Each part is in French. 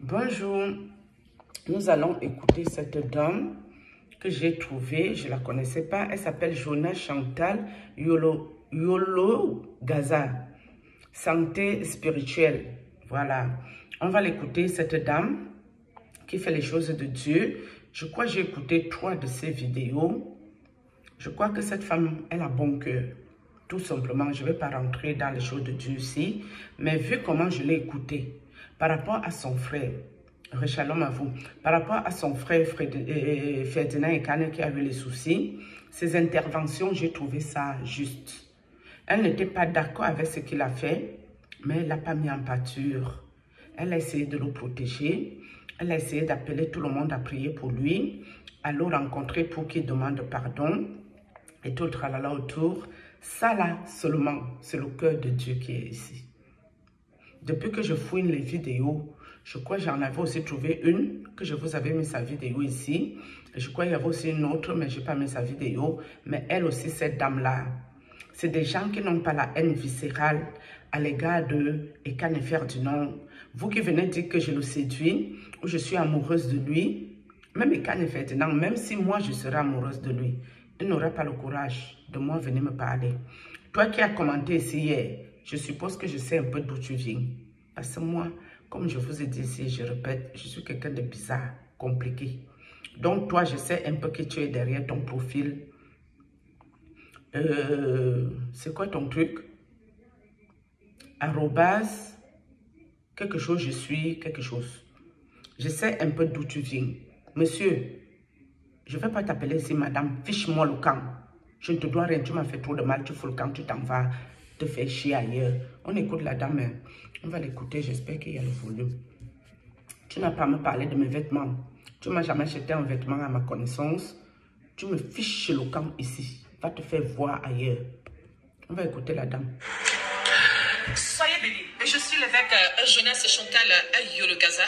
Bonjour, nous allons écouter cette dame que j'ai trouvée, je ne la connaissais pas, elle s'appelle Jonas Chantal Yolo Gaza, santé spirituelle, voilà. On va l'écouter, cette dame qui fait les choses de Dieu. Je crois que j'ai écouté 3 de ses vidéos. Je crois que cette femme, elle a bon cœur. Tout simplement, je ne vais pas rentrer dans les choses de Dieu ici, mais vu comment je l'ai écouté, par rapport à son frère, Shalom à vous, par rapport à son frère Ferdinand Ekane qui a eu les soucis, ses interventions, j'ai trouvé ça juste. Elle n'était pas d'accord avec ce qu'il a fait, mais elle n'a pas mis en pâture. Elle a essayé de le protéger, elle a essayé d'appeler tout le monde à prier pour lui, à le rencontrer pour qu'il demande pardon, et tout le tralala autour. Ça là, seulement, c'est le cœur de Dieu qui est ici. Depuis que je fouine les vidéos, je crois que j'en avais aussi trouvé une, que je vous avais mis sa vidéo ici. Et je crois qu'il y avait aussi une autre, mais je n'ai pas mis sa vidéo. Mais elle aussi, cette dame-là, c'est des gens qui n'ont pas la haine viscérale à l'égard de Ekane Ferdinand. Vous qui venez dire que je le séduis, ou je suis amoureuse de lui, même Ekane Ferdinand, même si moi je serai amoureuse de lui, il n'aura pas le courage de moi venir me parler. Toi qui as commenté ici hier, je suppose que je sais un peu d'où tu viens. Parce que moi, comme je vous ai dit ici, je répète, je suis quelqu'un de bizarre, compliqué. Donc toi, je sais un peu que tu es derrière ton profil. C'est quoi ton truc? Arrobase, quelque chose, je suis, quelque chose. Je sais un peu d'où tu viens. Monsieur, je ne vais pas t'appeler ici, madame, fiche-moi le camp. Je ne te dois rien, tu m'as fait trop de mal, tu fous le camp, tu t'en vas te faire chier ailleurs. On écoute la dame, hein. On va l'écouter, j'espère qu'il y a le volume. Tu n'as pas à me parler de mes vêtements. Tu ne m'as jamais acheté un vêtement à ma connaissance. Tu me fiches le camp ici. Va te faire voir ailleurs. On va écouter la dame. Soyez bénis. Je suis l'évêque Jonas Chantal Yolo Gaza.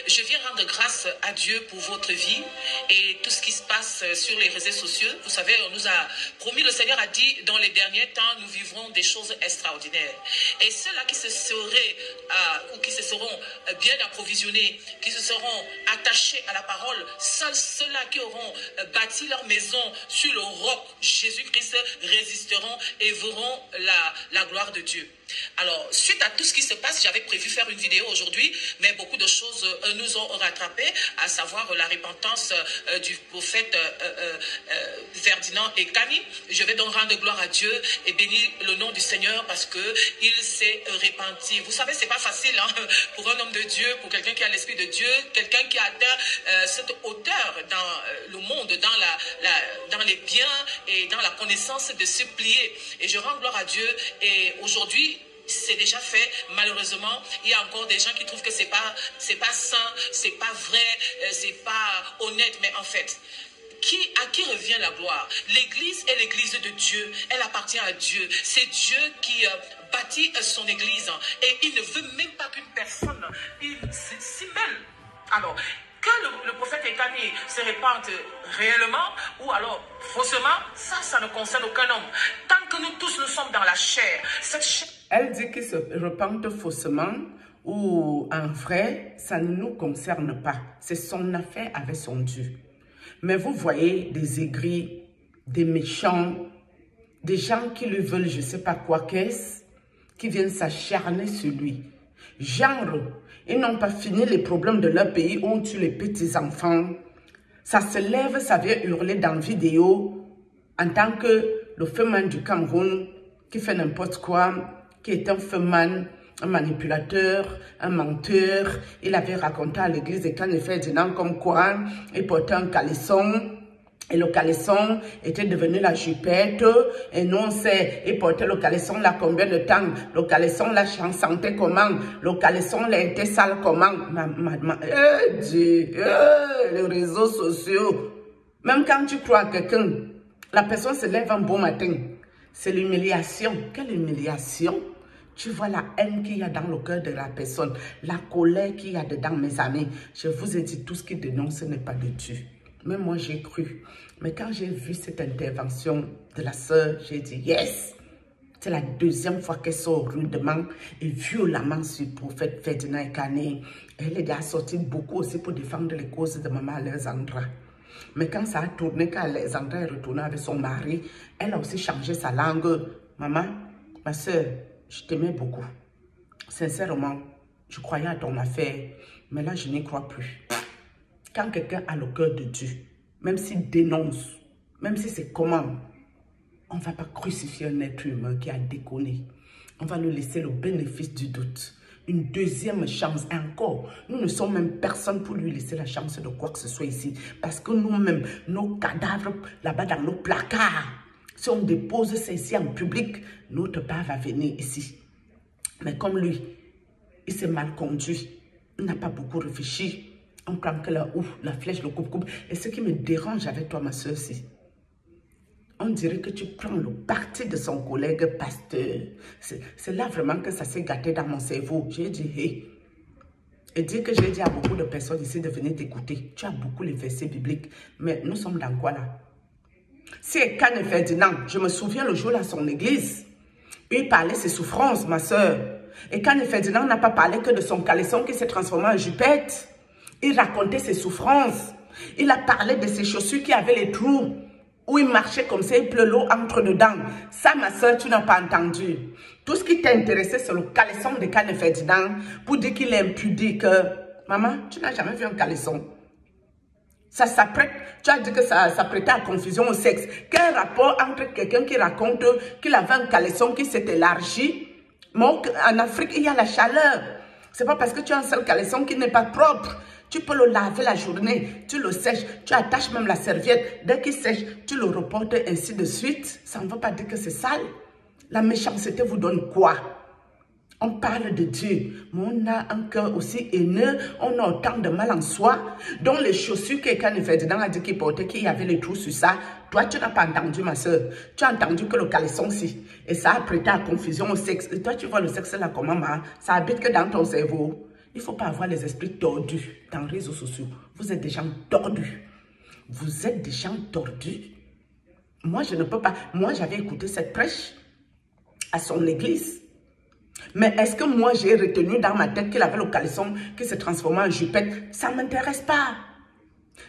Je viens rendre grâce à Dieu pour votre vie et tout ce qui se passe sur les réseaux sociaux. Vous savez, on nous a promis, le Seigneur a dit, dans les derniers temps, nous vivrons des choses extraordinaires. Et ceux-là qui se seraient, ou qui se seront bien approvisionnés, qui se seront attachés à la parole, seuls ceux-là qui auront bâti leur maison sur le roc Jésus-Christ résisteront et verront la gloire de Dieu. Alors, suite à tout ce qui se passe, j'avais prévu faire une vidéo aujourd'hui, mais beaucoup de choses nous ont rattrapés, à savoir la repentance du prophète Ferdinand Ekane. Je vais donc rendre gloire à Dieu et bénir le nom du Seigneur parce que il s'est repenti. Vous savez, c'est pas facile pour un homme de Dieu, pour quelqu'un qui a l'esprit de Dieu, quelqu'un qui a atteint cette hauteur dans le monde, dans les biens et dans la connaissance de se plier. Et je rends gloire à Dieu et aujourd'hui, c'est déjà fait. Malheureusement, il y a encore des gens qui trouvent que c'est pas sain, c'est pas vrai, c'est pas honnête. Mais en fait, à qui revient la gloire? L'église est l'église de Dieu. Elle appartient à Dieu. C'est Dieu qui bâtit son église. Et il ne veut même pas qu'une personne s'y mêle. Alors, que le prophète Ekane se répande réellement ou alors faussement, ça ne concerne aucun homme. Tant que nous tous nous sommes dans la chair, cette chair... Elle dit qu'il se repente faussement ou en vrai, ça ne nous concerne pas. C'est son affaire avec son Dieu. Mais vous voyez des aigris, des méchants, des gens qui lui veulent je ne sais pas quoi qu'est-ce, qui viennent s'acharner sur lui. Genre, ils n'ont pas fini les problèmes de leur pays où on tue les petits-enfants. Ça se lève, ça vient hurler dans la vidéo en tant que le feuman du Cameroun qui fait n'importe quoi, qui est un feuman, un manipulateur, un menteur. Il avait raconté à l'église Ekane Ferdinand comme quoi il portait un caleçon. Et le caleçon était devenu la jupette. Et nous, on sait, il portait le caleçon là combien de temps? Le caleçon là sentait comment? Le caleçon là était sale comment? Dieu, les réseaux sociaux. Même quand tu crois à quelqu'un, la personne se lève un bon matin. C'est l'humiliation. Quelle humiliation? Tu vois la haine qu'il y a dans le cœur de la personne. La colère qu'il y a dedans, mes amis. Je vous ai dit, tout ce qui dénonce, ce n'est pas de Dieu. Même moi, j'ai cru. Mais quand j'ai vu cette intervention de la sœur, j'ai dit, yes! C'est la deuxième fois qu'elle sort rudement et violemment sur le prophète Ferdinand Ekane. Elle est déjà sortie beaucoup aussi pour défendre les causes de maman Alexandra. Mais quand ça a tourné, quand Alexandra est retournée avec son mari, elle a aussi changé sa langue. Maman, ma soeur, je t'aimais beaucoup. Sincèrement, je croyais à ton affaire, mais là, je n'y crois plus. Quand quelqu'un a le cœur de Dieu, même s'il dénonce, même si c'est comment, on ne va pas crucifier un être humain qui a déconné. On va lui laisser le bénéfice du doute. Une deuxième chance. Et encore, nous ne sommes même personne pour lui laisser la chance de quoi que ce soit ici. Parce que nous-mêmes, nos cadavres là-bas dans nos placards, si on dépose ceci en public, notre père va venir ici. Mais comme lui, il s'est mal conduit, il n'a pas beaucoup réfléchi. On croit que là, ouf, la flèche le coupe. Et ce qui me dérange avec toi, ma soeur, on dirait que tu prends le parti de son collègue pasteur. C'est là vraiment que ça s'est gâté dans mon cerveau. J'ai dit, hey. Et dire que j'ai dit à beaucoup de personnes ici de venir t'écouter. Tu as beaucoup les versets bibliques. Mais nous sommes dans quoi là? Si Ekane Ferdinand, je me souviens le jour à son église, il parlait de ses souffrances, ma soeur. Ekane Ferdinand n'a pas parlé que de son caleçon qui s'est transformé en jupette. Il racontait ses souffrances. Il a parlé de ses chaussures qui avaient les trous. Où il marchait comme ça, il pleut l'eau entre dedans. Ça, ma soeur, tu n'as pas entendu. Tout ce qui t'a intéressé, c'est le caleçon de Ekane Ferdinand pour dire qu'il est impudique. Maman, tu n'as jamais vu un caleçon. Ça s'apprête, tu as dit que ça s'apprêtait à confusion au sexe. Quel rapport entre quelqu'un qui raconte qu'il avait un caleçon qui s'est élargi? Mais en Afrique, il y a la chaleur. C'est pas parce que tu as un seul caleçon qui n'est pas propre. Tu peux le laver la journée, tu le sèches, tu attaches même la serviette. Dès qu'il sèche, tu le reportes ainsi de suite. Ça ne veut pas dire que c'est sale. La méchanceté vous donne quoi? On parle de Dieu, mais on a un cœur aussi haineux, on a autant de mal en soi. Donc les chaussures que Ekane Ferdinand a dit qu'il portait, qu'il y avait les trous sur ça, toi tu n'as pas entendu ma soeur. Tu as entendu que le caleçon si, et ça a prêté à confusion au sexe. Et toi tu vois le sexe là comment, ça habite que dans ton cerveau. Il ne faut pas avoir les esprits tordus dans les réseaux sociaux. Vous êtes des gens tordus. Vous êtes des gens tordus. Moi, je ne peux pas. Moi, j'avais écouté cette prêche à son église. Mais est-ce que moi, j'ai retenu dans ma tête qu'il avait le caleçon qui s'est transformé en jupette? Ça ne m'intéresse pas.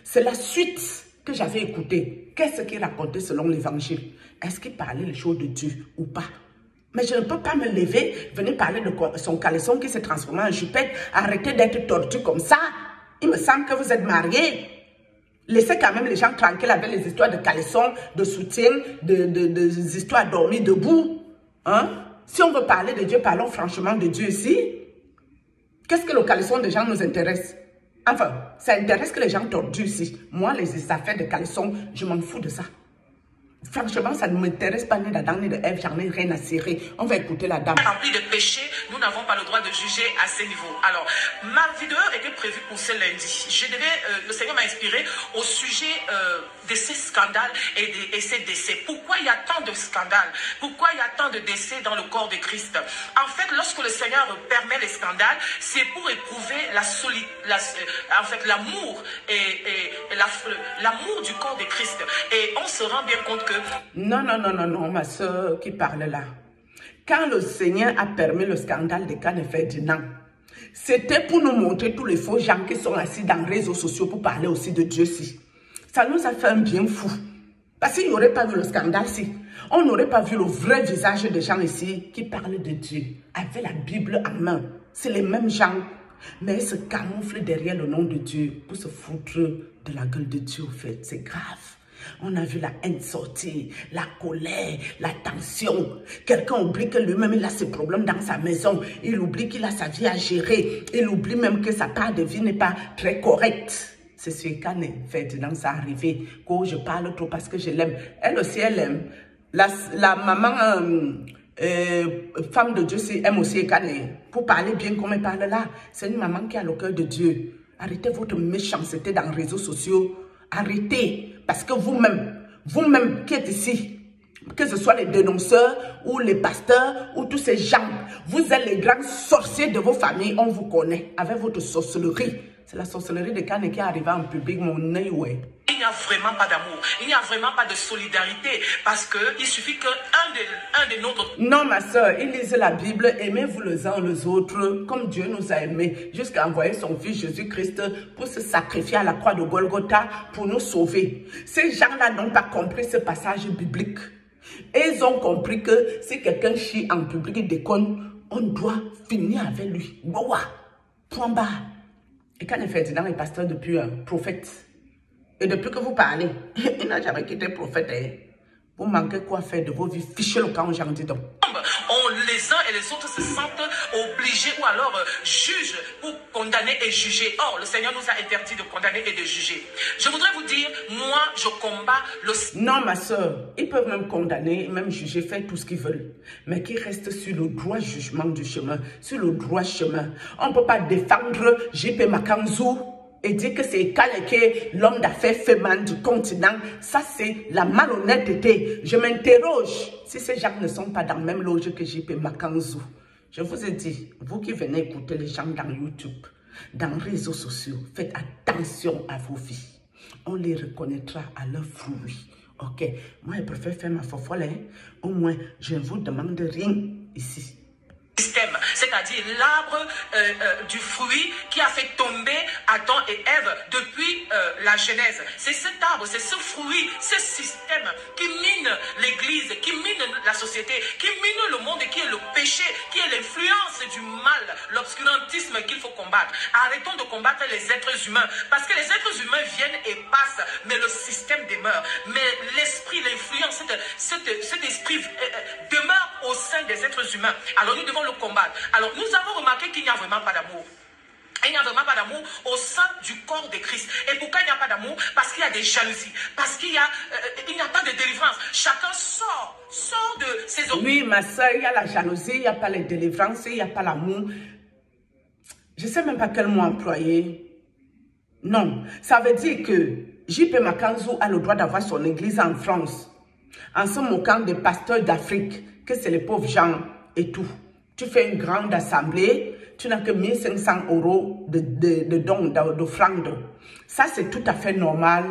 C'est la suite que j'avais écoutée. Qu'est-ce qu'il racontait selon l'évangile? Est-ce qu'il parlait les choses de Dieu ou pas? Mais je ne peux pas me lever, venir parler de son caleçon qui s'est transformé en jupette. Arrêtez d'être tordu comme ça. Il me semble que vous êtes mariés. Laissez quand même les gens tranquilles avec les histoires de caleçon, de soutien, des histoires à dormir debout. Hein? Si on veut parler de Dieu, parlons franchement de Dieu ici. Qu'est-ce que le caleçon des gens nous intéresse? Enfin, ça intéresse que les gens tordus ici. Moi, les affaires de caleçon, je m'en fous de ça. Franchement, ça ne m'intéresse pas ni d'Adam ni de Ève, j'en ai rien à cirer. On va écouter la dame. Rempli de péchés, nous n'avons pas le droit de juger à ce niveau. Alors, ma vidéo était prévue pour ce lundi. Le Seigneur m'a inspiré au sujet de ces scandales et ces décès. Pourquoi il y a tant de scandales? Pourquoi il y a tant de décès dans le corps de Christ? En fait, lorsque le Seigneur permet les scandales, c'est pour éprouver l'amour l'amour du corps de Christ. Et on se rend bien compte que... Non, ma soeur qui parle là. Quand le Seigneur a permis le scandale de Ekane Ferdinand, c'était pour nous montrer tous les faux gens qui sont assis dans les réseaux sociaux pour parler aussi de Dieu si. Ça nous a fait un bien fou. Parce qu'il n'y aurait pas vu le scandale si. On n'aurait pas vu le vrai visage des gens ici qui parlent de Dieu, avec la Bible en main. C'est les mêmes gens, mais ils se camouflent derrière le nom de Dieu pour se foutre de la gueule de Dieu, au fait. C'est grave. On a vu la haine sortir, la colère, la tension. Quelqu'un oublie que lui-même, il a ses problèmes dans sa maison. Il oublie qu'il a sa vie à gérer. Il oublie même que sa part de vie n'est pas très correcte. C'est sur Ekane Ferdinand, ça arrivé. Quand je parle trop parce que je l'aime. Elle aussi, elle aime. La maman, femme de Dieu, aime aussi Ekane. Pour parler bien comme elle parle là, c'est une maman qui a le cœur de Dieu. Arrêtez votre méchanceté dans les réseaux sociaux. Arrêtez, parce que vous-même qui êtes ici, que ce soit les dénonceurs ou les pasteurs ou tous ces gens, vous êtes les grands sorciers de vos familles, on vous connaît avec votre sorcellerie. C'est la sorcellerie de Ekane qui est arrivée en public, mon œil, ouais. il n'y a vraiment pas d'amour. Il n'y a vraiment pas de solidarité. Parce qu'il suffit qu'un de nôtres... Non, ma soeur, ils lisent la Bible, aimez-vous les uns les autres, comme Dieu nous a aimés, jusqu'à envoyer son fils Jésus-Christ pour se sacrifier à la croix de Golgotha pour nous sauver. Ces gens-là n'ont pas compris ce passage biblique. Et ils ont compris que si quelqu'un chie en public et déconne, on doit finir avec lui. Boua, point barre. Et quand Ferdinand est pasteur depuis un prophète, et depuis que vous parlez, il n'a jamais quitté prophète. Vous manquez quoi faire de vos vies? Fichez le camp, j'en dis donc. Les uns et les autres se sentent obligés ou alors jugent pour condamner et juger. Or, le Seigneur nous a interdit de condamner et de juger. Je voudrais vous dire, moi, je combats le... Non, ma soeur, ils peuvent même condamner, même juger, faire tout ce qu'ils veulent. Mais qu'ils restent sur le droit jugement du chemin, sur le droit chemin. On ne peut pas défendre J.P. Makanzou et dire que c'est Kaleke, l'homme d'affaires féminin du continent. Ça, c'est la malhonnêteté. Je m'interroge si ces gens ne sont pas dans la même loge que J.P. Makanzou. Je vous ai dit, vous qui venez écouter les gens dans YouTube, dans les réseaux sociaux, faites attention à vos vies. On les reconnaîtra à leurs fruits. Ok, moi, je préfère faire ma fofolle. Hein? Au moins, je ne vous demande rien ici. Système, c'est-à-dire l'arbre du fruit qui a fait tomber Adam et Ève depuis la Genèse. C'est cet arbre, c'est ce fruit, ce système qui mine l'église, qui mine la société, qui mine le monde et qui est le péché, qui est l'influence du mal, l'obscurantisme qu'il faut combattre. Arrêtons de combattre les êtres humains, parce que les êtres humains viennent et passent, mais le système demeure. Mais l'esprit, l'influence, cet esprit demeure au sein des êtres humains. Alors nous devons le combattre. Alors nous avons remarqué qu'il n'y a vraiment pas d'amour. Il n'y a vraiment pas d'amour au sein du corps de Christ. Et pourquoi il n'y a pas d'amour? Parce qu'il y a des jalousies. Parce qu'il n'y a pas de délivrance. Chacun sort de ses... Oui, ma soeur, il y a la jalousie, il n'y a pas la délivrance, il n'y a pas l'amour. Je ne sais même pas quel mot employer. Non, ça veut dire que J.P. Makanzou a le droit d'avoir son église en France, en se moquant des pasteurs d'Afrique, que c'est les pauvres gens et tout. Tu fais une grande assemblée, tu n'as que 1500 € de dons, d'offrandes. Ça, c'est tout à fait normal.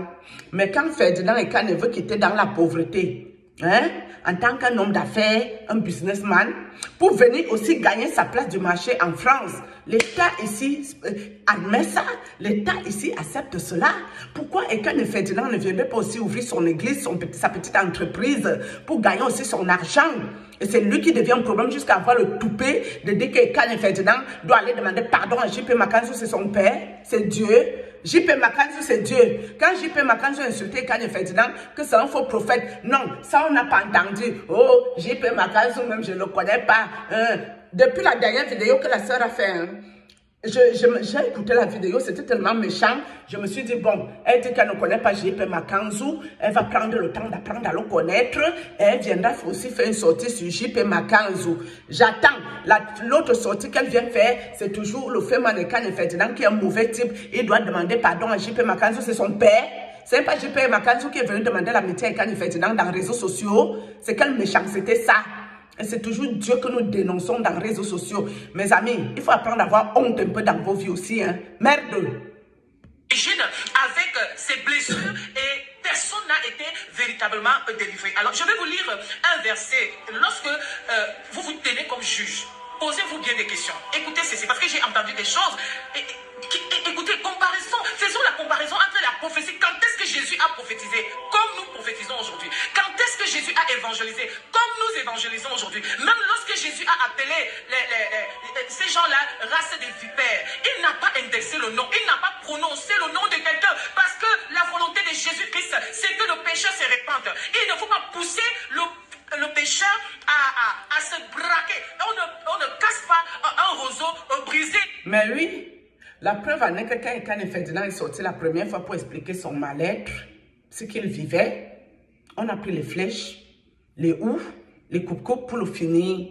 Mais quand Ferdinand et Kane veulent quitter dans la pauvreté, hein, en tant qu'un homme d'affaires, un businessman, pour venir aussi gagner sa place du marché en France, l'État ici admet ça, l'État ici accepte cela. Pourquoi Kane et Ferdinand ne viennent pas aussi ouvrir son église, sa petite entreprise, pour gagner aussi son argent? Et c'est lui qui devient un problème jusqu'à avoir le toupet de dire que Kane et Ferdinand doivent aller demander pardon à J.P. Makanzou, c'est son père, c'est Dieu. J.P. Makanzou, c'est Dieu. Quand J.P. Makanzou a insulté Kane et Ferdinand, que c'est un faux prophète, non, ça on n'a pas entendu. Oh, J.P. Makanzou, même je ne le connais pas. Depuis la dernière vidéo que la sœur a fait, hein, j'ai écouté la vidéo, c'était tellement méchant. Je me suis dit, bon, elle dit qu'elle ne connaît pas J.P. Makanzou. Elle va prendre le temps d'apprendre à le connaître. Et elle viendra aussi faire une sortie sur J.P. Makanzou. J'attends. L'autre sortie qu'elle vient faire, c'est toujours le fait Kane et Ferdinand qui est un mauvais type. Il doit demander pardon à J.P. Makanzou, c'est son père. C'est pas J.P. Makanzou qui est venu demander l'amitié à Kane et Ferdinand dans les réseaux sociaux. C'est quelle méchanceté ça? Et c'est toujours Dieu que nous dénonçons dans les réseaux sociaux. Mes amis, il faut apprendre à avoir honte un peu dans vos vies aussi. Hein. Merde. Avec ses blessures et personne n'a été véritablement délivré. Alors, je vais vous lire un verset. Lorsque vous vous tenez comme juge, posez-vous bien des questions. Écoutez ceci, parce que j'ai entendu des choses. Écoutez, comparaison. Faisons la comparaison entre la prophétie. Quand est-ce que Jésus a prophétisé? Comme nous prophétisons aujourd'hui. Quand est-ce que Jésus a évangélisé? Comme nous évangélisons aujourd'hui. Même lorsque Jésus a appelé ces gens-là race des vipères, il n'a pas indexé le nom. Il n'a pas prononcé le nom de quelqu'un. Parce que la volonté de Jésus-Christ, c'est que le pécheur se répande. Il ne faut pas pousser le pécheur à se braquer. On ne casse pas un roseau brisé. Mais oui, la preuve en est que quand Kane et Ferdinand est sorti la première fois pour expliquer son mal-être, ce qu'il vivait, on a pris les flèches, les houes, les coupe-coupes pour le finir.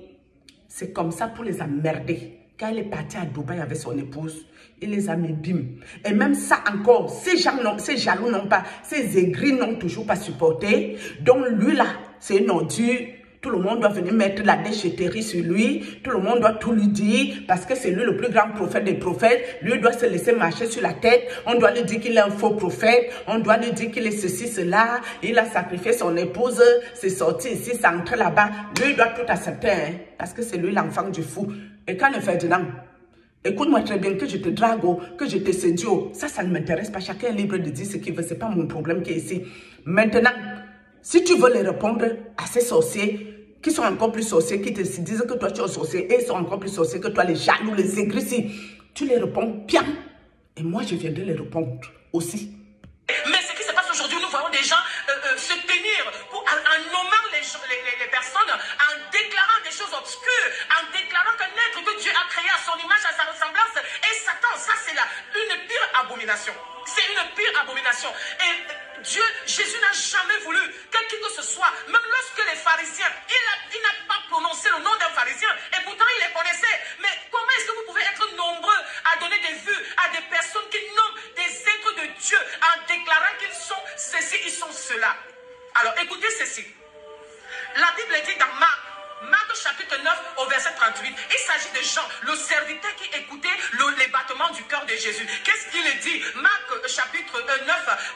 C'est comme ça pour les emmerder. Quand il est parti à Dubaï avec son épouse, il les a mis bim. Et même ça encore, ces jaloux n'ont pas, ces aigris n'ont toujours pas supporté. Donc lui là, c'est une ordure. Tout le monde doit venir mettre la déchetterie sur lui. Tout le monde doit tout lui dire parce que c'est lui le plus grand prophète des prophètes. Lui doit se laisser marcher sur la tête. On doit lui dire qu'il est un faux prophète. On doit lui dire qu'il est ceci, cela. Il a sacrifié son épouse. C'est sorti ici, c'est entré là-bas. Lui doit tout accepter hein, parce que c'est lui l'enfant du fou. Et quand le Ferdinand, écoute-moi très bien, que je te drague, que je te séduis, ça ne m'intéresse pas. Chacun est libre de dire ce qu'il veut. Ce n'est pas mon problème qui est ici. Maintenant, si tu veux les répondre à ces sorciers qui sont encore plus sorciers, qui te disent que toi tu es un sorcier et ils sont encore plus sorciers que toi, les jaloux, les aigris, si tu les réponds bien. Et moi, je viendrai les répondre aussi. Mais ce qui se passe aujourd'hui, nous voyons des gens se tenir en nommant les personnes, en déclarant des choses obscures, en déclarant qu'un être que Dieu a créé à son image, à sa ressemblance, et Satan, ça c'est une pire abomination. C'est une pire abomination. Et Dieu, Jésus n'a jamais voulu que qui que ce soit, même lorsque les pharisiens, il n'a pas prononcé le nom d'un pharisien, et pourtant il les connaissait. Mais comment est-ce que vous pouvez être nombreux à donner des vues à des personnes qui nomment des êtres de Dieu en déclarant qu'ils sont ceci, ils sont cela? Alors écoutez ceci. La Bible dit dans Marc chapitre 9 au verset 38, il s'agit de Jean, le serviteur qui écoutait les battements du cœur de Jésus. Qu'est-ce qu'il dit? Marc chapitre 9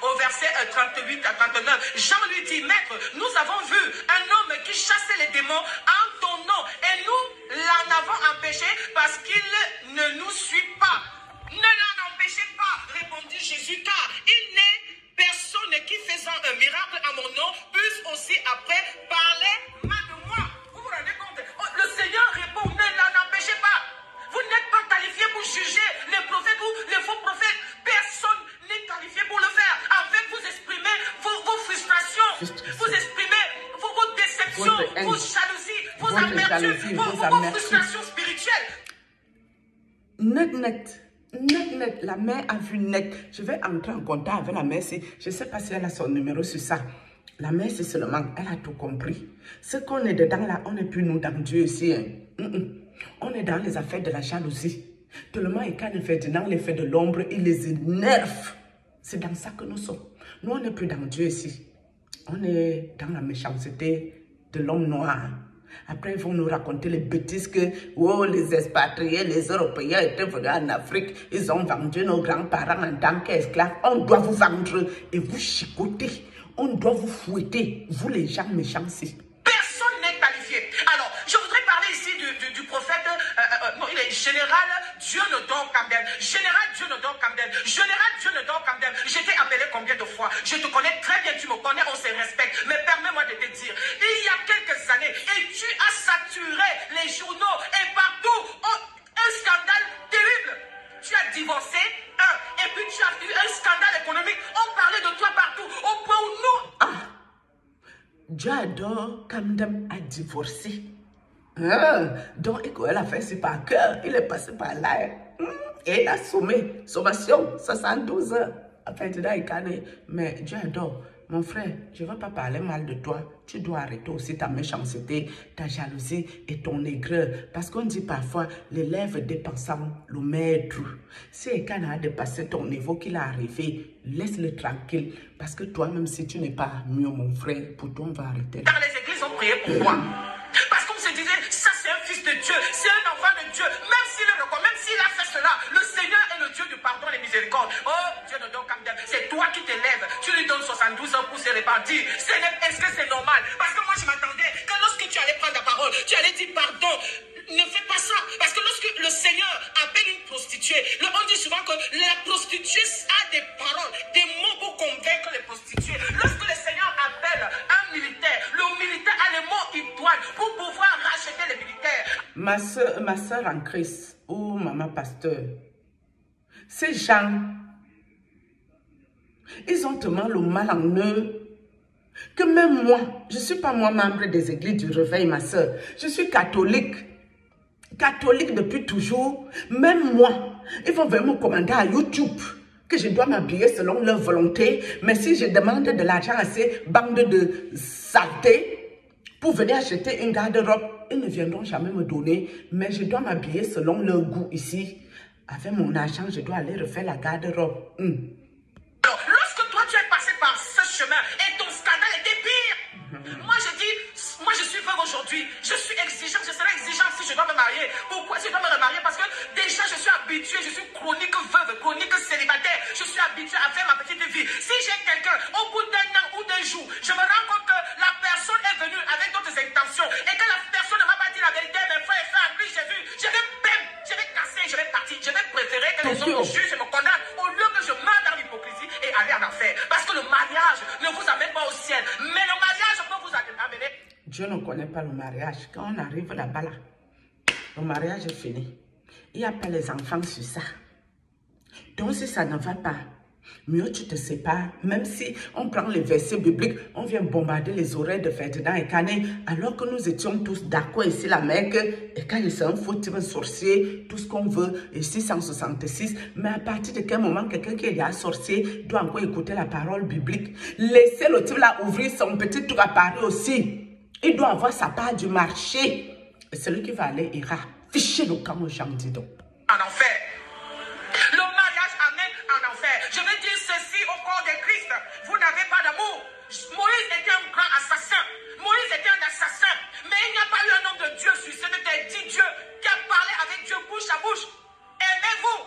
au verset 38 à 39. Jean lui dit, Maître, nous avons vu un homme qui chassait les démons en ton nom et nous l'en avons empêché parce qu'il ne nous suit pas. Ne l'en empêchez pas, répondit Jésus, car il n'est personne qui faisant un miracle à mon nom puisse aussi après parler mal de moi. Vous vous rendez compte? Le Seigneur répond, ne l'en empêchez pas. Vous n'êtes pas qualifié pour juger les prophètes ou les faux prophètes. Personne n'est qualifié pour le faire. En fait, vous exprimez vos frustrations, vous exprimez vos déceptions, vos jalousies, vos amertumes, vos frustrations spirituelles. Net, la mère a vu net. Je vais entrer en contact avec la mère. Je ne sais pas si elle a son numéro sur ça. La mère, c'est seulement, elle a tout compris. Ce qu'on est dedans là, on n'est plus nous dans Dieu ici. Hein. On est dans les affaires de la jalousie. Tellement et quand il fait dedans l'effet de l'ombre, il les énerve. C'est dans ça que nous sommes. Nous, on n'est plus dans Dieu ici. On est dans la méchanceté de l'homme noir. Après, ils vont nous raconter les bêtises que oh, les expatriés, les Européens étaient venus en Afrique. Ils ont vendu nos grands-parents en tant qu'esclaves. On doit vous vendre et vous chicoter. On doit vous fouetter, vous les gens méchants ici. Personne n'est qualifié. Alors, je voudrais parler ici du prophète, non, il est général Dieu ne donne Camden. Général Dieu ne donne Camden. Général Dieu ne donne Camden. Je t'ai appelé combien de fois? Je te connais très bien, tu me connais, on se respecte. Mais permets-moi de te dire, il y a quelques années, et tu as saturé les journaux et partout, un scandale terrible. Tu as divorcé, et puis tu as eu un scandale économique. On parlait de toi partout, au point où nous... Ah, Diado Camden a divorcé. Donc, elle a fait ça par cœur. Il est passé par là. Et il a sommé. Sommation, 72 heures. Après, mais Dieu adore. Mon frère, je ne vais pas parler mal de toi. Tu dois arrêter aussi ta méchanceté, ta jalousie et ton aigreur. Parce qu'on dit parfois, l'élève dépassant le maître. Si quelqu'un a dépassé ton niveau, qu'il a arrivé, laisse-le tranquille. Parce que toi, même si tu n'es pas mieux, mon frère, pour toi, on va arrêter. Car les églises ont prié pour moi. Parce qu'on se disait, ça c'est un fils de Dieu, c'est un enfant de Dieu. Même s'il le reconnaît, même s'il a fait cela, le Seigneur est le Dieu du pardon et de miséricorde. Oh, Dieu ne donne qu'à c'est toi qui t'élèves. Tu lui donnes 72 ans pour se répartir. Est-ce que c'est normal? Parce que moi je m'attendais que lorsque tu allais prendre la parole, tu allais dire pardon. Ne fais pas ça. Parce que lorsque le Seigneur appelle une prostituée, on dit souvent que la prostituée a des paroles, des mots pour convaincre les prostituées. Lorsque le Seigneur appelle un militaire, le militaire a les mots idoines pour pouvoir racheter les militaires. Ma soeur en Christ ou maman pasteur, ces gens, ils ont tellement le mal en eux que même moi, je ne suis pas moi membre des églises du réveil, ma soeur. Je suis catholique. Catholique depuis toujours. Même moi, ils vont venir me commander à YouTube que je dois m'habiller selon leur volonté. Mais si je demande de l'argent à ces bandes de saleté pour venir acheter une garde-robe, ils ne viendront jamais me donner. Mais je dois m'habiller selon leur goût ici. Avec mon argent, je dois aller refaire la garde-robe. Alors, lorsque toi tu es passé par ce chemin et ton scandale était pire, moi je dis, moi je suis veuve aujourd'hui. aujourd'hui. Je suis exigeant, je serai exigeant si je dois me marier. Pourquoi je dois me remarier? Parce que déjà je suis habitué, je suis chronique veuve, chronique célibataire. Je suis habitué à faire ma petite vie. Si j'ai quelqu'un, au bout d'un an ou d'un jour, je me rends compte que la personne est venue avec d'autres intentions et que la personne ne m'a pas dit la vérité, mes frères et sœurs, en Christ Jésus, je vais même, je vais casser, je vais partir. Je vais préférer que les autres me jugent et me condamnent au lieu que je meure dans l'hypocrisie et aller en enfer. Parce que le mariage ne vous amène pas au ciel, mais le mariage peut vous amener. Dieu ne connaît pas le mariage. Quand on arrive là-bas, là, le mariage est fini. Il n'y a pas les enfants sur ça. Donc si ça ne va pas, mieux tu te sépares. Même si on prend les versets bibliques, on vient bombarder les oreilles de Ferdinand et Canet, alors que nous étions tous d'accord ici, la Mecque, et quand il s'est un fautif, un sorcier, tout ce qu'on veut, et 666. Mais à partir de quel moment quelqu'un qui est là sorcier doit encore écouter la parole biblique? Laissez le type là ouvrir son petit truc à Paris aussi. Il doit avoir sa part du marché. Et celui qui va aller ira. Fichez le camp aux gens, dis donc. En enfer. Le mariage amène en enfer. Je veux dire ceci au corps de Christ. Vous n'avez pas d'amour. Moïse était un grand assassin. Moïse était un assassin. Mais il n'y a pas eu un homme de Dieu sur cette terre, dit Dieu, qui a parlé avec Dieu bouche à bouche. Aimez-vous.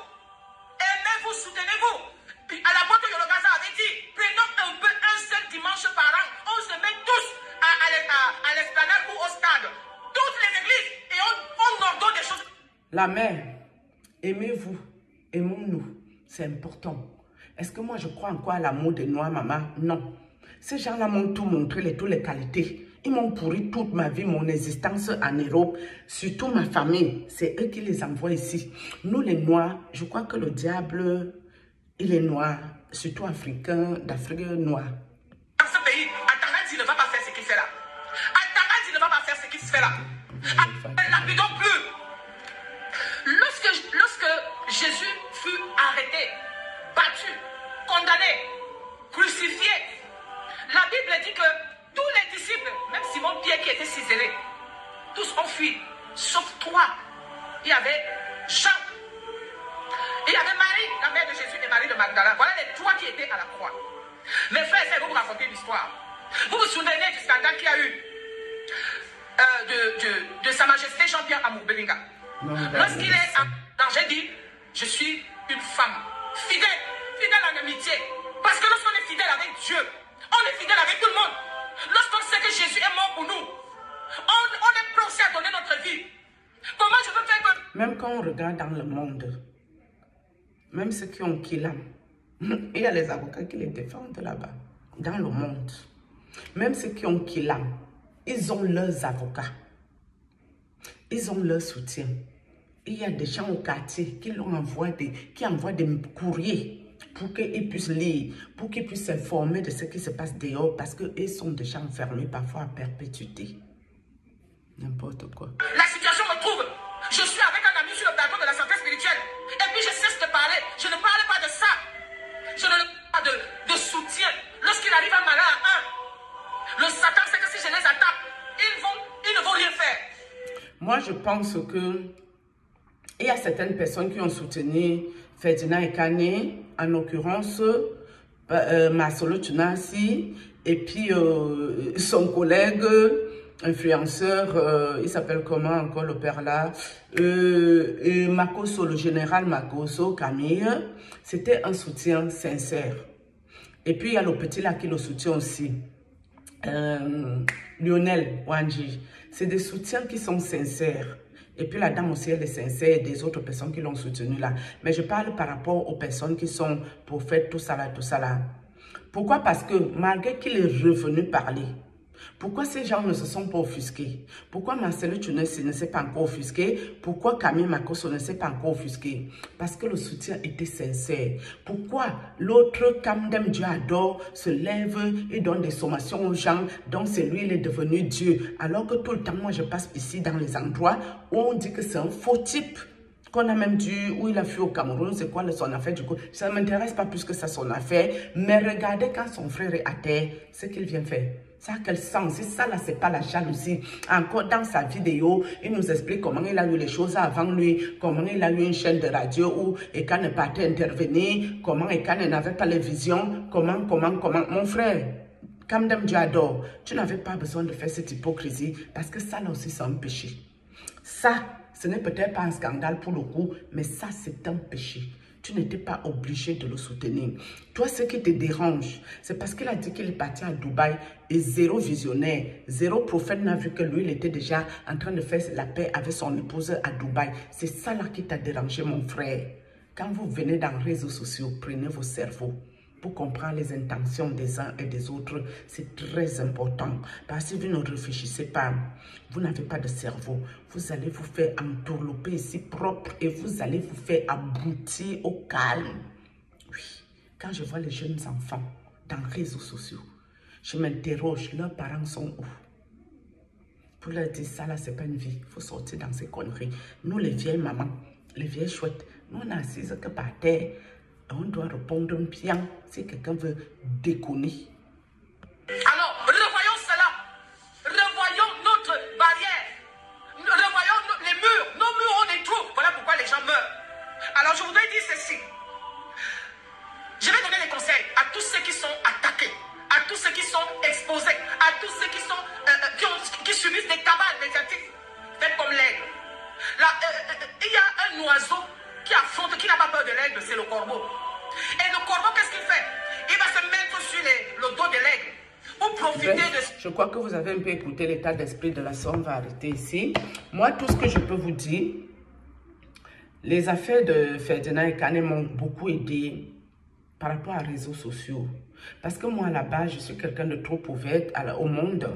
Aimez-vous, soutenez-vous. À la porte de Yologaza avait dit, prenons un seul dimanche par an. On se met tous à l'esplanade ou au stade. Toutes les églises. Et on ordonne des choses. La mère, aimez-vous, aimons-nous, c'est important. Est-ce que moi je crois encore à l'amour des Noirs, maman? Non. Ces gens-là m'ont tout montré, toutes les qualités. Ils m'ont pourri toute ma vie, mon existence en Europe, surtout ma famille. C'est eux qui les envoient ici. Nous les Noirs, je crois que le diable, il est noir, surtout africain, d'Afrique noire. Dans ce pays, Atangadi ne va pas faire ce qu'il fait là. Atangadi ne va pas faire ce qu'il se fait là. Lapidons plus. Lorsque Jésus fut arrêté, battu, condamné, crucifié, la Bible dit que tous les disciples, même Simon-Pierre qui était ciselé, tous ont fui, sauf trois. Il y avait Jean, il y avait Marie, la mère de Jésus, et Marie de Magdala. Voilà les trois qui étaient à la croix. Mes frères et sœurs, vous raconter une histoire. Vous vous souvenez du scandale qu'il y a eu de Sa Majesté Jean-Pierre Amour-Belinga. Lorsqu'il est en danger, dit, je suis une femme fidèle, fidèle en amitié. Parce que lorsqu'on est fidèle avec Dieu, on est fidèle avec tout le monde. Lorsqu'on sait que Jésus est mort pour nous, on est prêt aussi à donner notre vie. Comment je peux faire que... Même quand on regarde dans le monde, même ceux qui ont Kilam, il y a les avocats qui les défendent là-bas, dans le monde. Même ceux qui ont Kilam, ils ont leurs avocats. Ils ont leur soutien. Il y a des gens au quartier qui envoient des courriers pour qu'ils puissent lire, pour qu'ils puissent s'informer de ce qui se passe dehors, parce qu'ils sont déjà enfermés parfois à perpétuité. N'importe quoi. La situation me trouve. Je suis avec un ami sur le plateau de la santé spirituelle. Et puis je cesse de parler. Je ne parle pas de ça. Je ne parle pas de soutien. Lorsqu'il arrive un malheur à un, le Satan sait que si je les attaque, ils ne vont rien faire. Moi, je pense que il y a certaines personnes qui ont soutenu Ferdinand Ekane, en l'occurrence Masolo Tunasi, et puis son collègue influenceur, il s'appelle comment encore le père là, Makoso, le général Makoso Camille. C'était un soutien sincère. Et puis il y a le petit là qui le soutient aussi, Lionel Wanji. C'est des soutiens qui sont sincères. Et puis la dame aussi, elle est sincère, et des autres personnes qui l'ont soutenue là. Mais je parle par rapport aux personnes qui sont prophètes, tout ça là, tout ça là. Pourquoi? Parce que malgré qu'il est revenu parler, pourquoi ces gens ne se sont pas offusqués? Pourquoi Marcelo Tunesi ne s'est pas encore offusqué? Pourquoi Camille Makoso ne s'est pas encore offusqué? Parce que le soutien était sincère. Pourquoi l'autre Kamdem Dieu adore se lève et donne des sommations aux gens, donc c'est lui, il est devenu Dieu. Alors que tout le temps, moi je passe ici dans les endroits où on dit que c'est un faux type. Qu'on a même dû, où il a fui au Cameroun, c'est quoi son affaire du coup? Ça ne m'intéresse pas plus que ça son affaire. Mais regardez quand son frère est à terre, ce qu'il vient faire. Ça a quel sens? Si ça là, c'est pas la jalousie. Encore dans sa vidéo, il nous explique comment il a eu les choses avant lui, comment il a eu une chaîne de radio où Ekane partait intervenir, comment Ekane n'avait pas les visions, comment. Mon frère, Quand même Dieu adore, tu n'avais pas besoin de faire cette hypocrisie parce que ça là aussi c'est un péché. Ça, ce n'est peut-être pas un scandale pour le coup, mais ça c'est un péché. Tu n'étais pas obligé de le soutenir. Toi, ce qui te dérange, c'est parce qu'il a dit qu'il est parti à Dubaï et zéro visionnaire, zéro prophète n'a vu que lui, il était déjà en train de faire la paix avec son épouse à Dubaï. C'est ça là qui t'a dérangé, mon frère. Quand vous venez dans les réseaux sociaux, prenez vos cerveaux pour comprendre les intentions des uns et des autres. C'est très important. Parce que si vous ne réfléchissez pas, vous n'avez pas de cerveau. Vous allez vous faire entourlouper ici propre et vous allez vous faire abrutir au calme. Oui, quand je vois les jeunes enfants dans les réseaux sociaux, je m'interroge, leurs parents sont où? Pour leur dire ça là, c'est pas une vie. Il faut sortir dans ces conneries. Nous, les vieilles mamans, les vieilles chouettes, nous on est assises que par terre. On doit répondre bien si quelqu'un veut déconner. Alors, revoyons cela. Revoyons notre barrière. Revoyons les murs. Nos murs, on les trouve. Voilà pourquoi les gens meurent. Alors, je voudrais dire ceci. Je vais donner des conseils à tous ceux qui sont attaqués, à tous ceux qui sont exposés, à tous ceux qui sont qui subissent des cabales médiatiques. Faites comme l'aigle. Il y a un oiseau qui affronte, qui n'a pas peur de l'aigle, c'est le corbeau. Et le corbeau, qu'est-ce qu'il fait? Il va se mettre sur le dos de l'aigle pour profiter de... Je crois que vous avez un peu écouté l'état d'esprit de la sœur. On va arrêter ici. Moi, tout ce que je peux vous dire, les affaires de Ferdinand Ekane m'ont beaucoup aidé par rapport aux réseaux sociaux. Parce que moi, là-bas, je suis quelqu'un de trop ouverte au monde.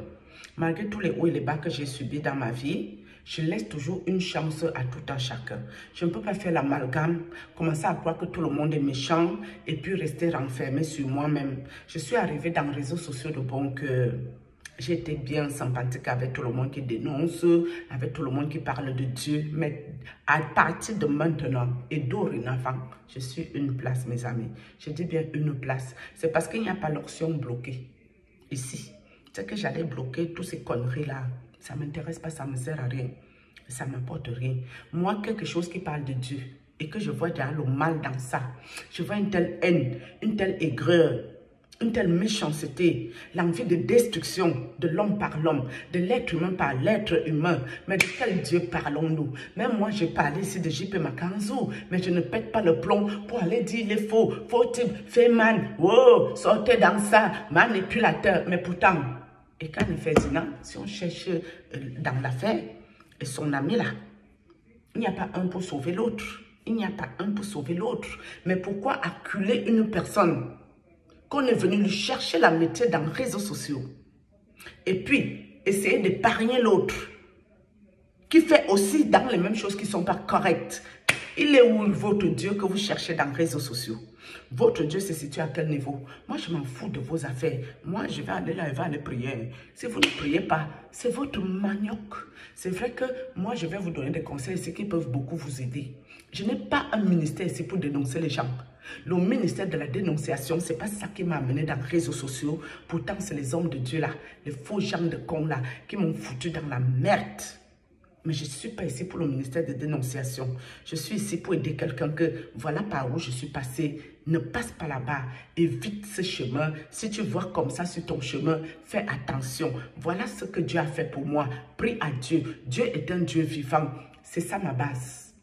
Malgré tous les hauts et les bas que j'ai subis dans ma vie, je laisse toujours une chance à tout un chacun. Je ne peux pas faire l'amalgame, commencer à croire que tout le monde est méchant et puis rester renfermé sur moi-même. Je suis arrivée dans les réseaux sociaux de bon cœur. J'ai été bien sympathique avec tout le monde qui dénonce, avec tout le monde qui parle de Dieu. Mais à partir de maintenant et dorénavant, je suis une place, mes amis. Je dis bien une place. C'est parce qu'il n'y a pas l'option bloquée ici. C'est que j'allais bloquer toutes ces conneries-là. Ça ne m'intéresse pas, ça ne me sert à rien. Ça ne m'apporte rien. Moi, quelque chose qui parle de Dieu et que je vois déjà le mal dans ça. Je vois une telle haine, une telle aigreur, une telle méchanceté, l'envie de destruction de l'homme par l'homme, de l'être humain par l'être humain. Mais de quel Dieu parlons-nous? Même moi, j'ai parlé ici de J.P. Makanzou, mais je ne pète pas le plomb pour aller dire les faux type, fait man, wow, sortez dans ça, manipulateur. Mais pourtant, et quand Ferdinand, si on cherche dans l'affaire, et son ami là, il n'y a pas un pour sauver l'autre. Il n'y a pas un pour sauver l'autre. Mais pourquoi acculer une personne qu'on est venu lui chercher la métier dans les réseaux sociaux et puis essayer d'épargner l'autre qui fait aussi dans les mêmes choses qui ne sont pas correctes? Il est où votre Dieu que vous cherchez dans les réseaux sociaux? Votre Dieu se situe à quel niveau? Moi, je m'en fous de vos affaires. Moi, je vais aller là et vais aller prier. Si vous ne priez pas, c'est votre manioc. C'est vrai que moi, je vais vous donner des conseils ici qui peuvent beaucoup vous aider. Je n'ai pas un ministère ici pour dénoncer les gens. Le ministère de la dénonciation, ce n'est pas ça qui m'a amené dans les réseaux sociaux. Pourtant, c'est les hommes de Dieu là, les faux gens de con là, qui m'ont foutu dans la merde. Mais je ne suis pas ici pour le ministère de dénonciation. Je suis ici pour aider quelqu'un que voilà par où je suis passé. Ne passe pas là-bas. Évite ce chemin. Si tu vois comme ça sur ton chemin, fais attention. Voilà ce que Dieu a fait pour moi. Prie à Dieu. Dieu est un Dieu vivant. C'est ça ma base.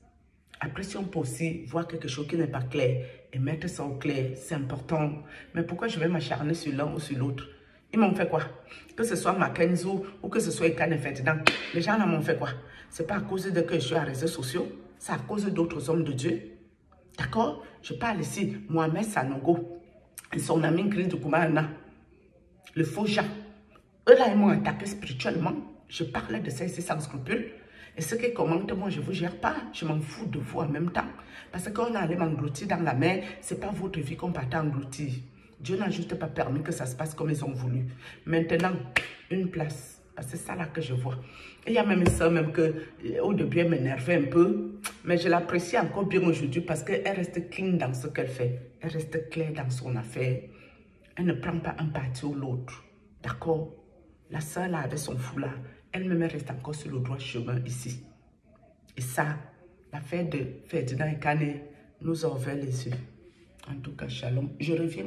Après, si on peut aussi voir quelque chose qui n'est pas clair et mettre ça au clair, c'est important. Mais pourquoi je vais m'acharner sur l'un ou sur l'autre? Ils m'ont fait quoi? Que ce soit Makanzou ou que ce soit Ekane Ferdinand, les gens là m'ont fait quoi? C'est pas à cause de que je suis à réseaux sociaux, c'est à cause d'autres hommes de Dieu. D'accord? Je parle ici, Mohamed Sanogo et son ami Chris de Koumarana, le faux Jean. Eux là, ils m'ont attaqué spirituellement. Je parlais de ça ici sans scrupule. Et ceux qui commentent, moi, je ne vous gère pas. Je m'en fous de vous en même temps. Parce que quand on allait m'engloutir dans la mer, ce n'est pas votre vie qu'on partait engloutir. Dieu n'a juste pas permis que ça se passe comme ils ont voulu. Maintenant, une place. Parce que c'est ça là que je vois. Et il y a même ça, même que au début, elle m'énervait un peu. Mais je l'apprécie encore bien aujourd'hui parce qu'elle reste clean dans ce qu'elle fait. Elle reste claire dans son affaire. Elle ne prend pas un parti ou l'autre. D'accord? La sœur là, avec son foulard, elle-même reste encore sur le droit chemin ici. Et ça, l'affaire de Ferdinand Ekane nous a ouvert les yeux. En tout cas, shalom. Je reviens.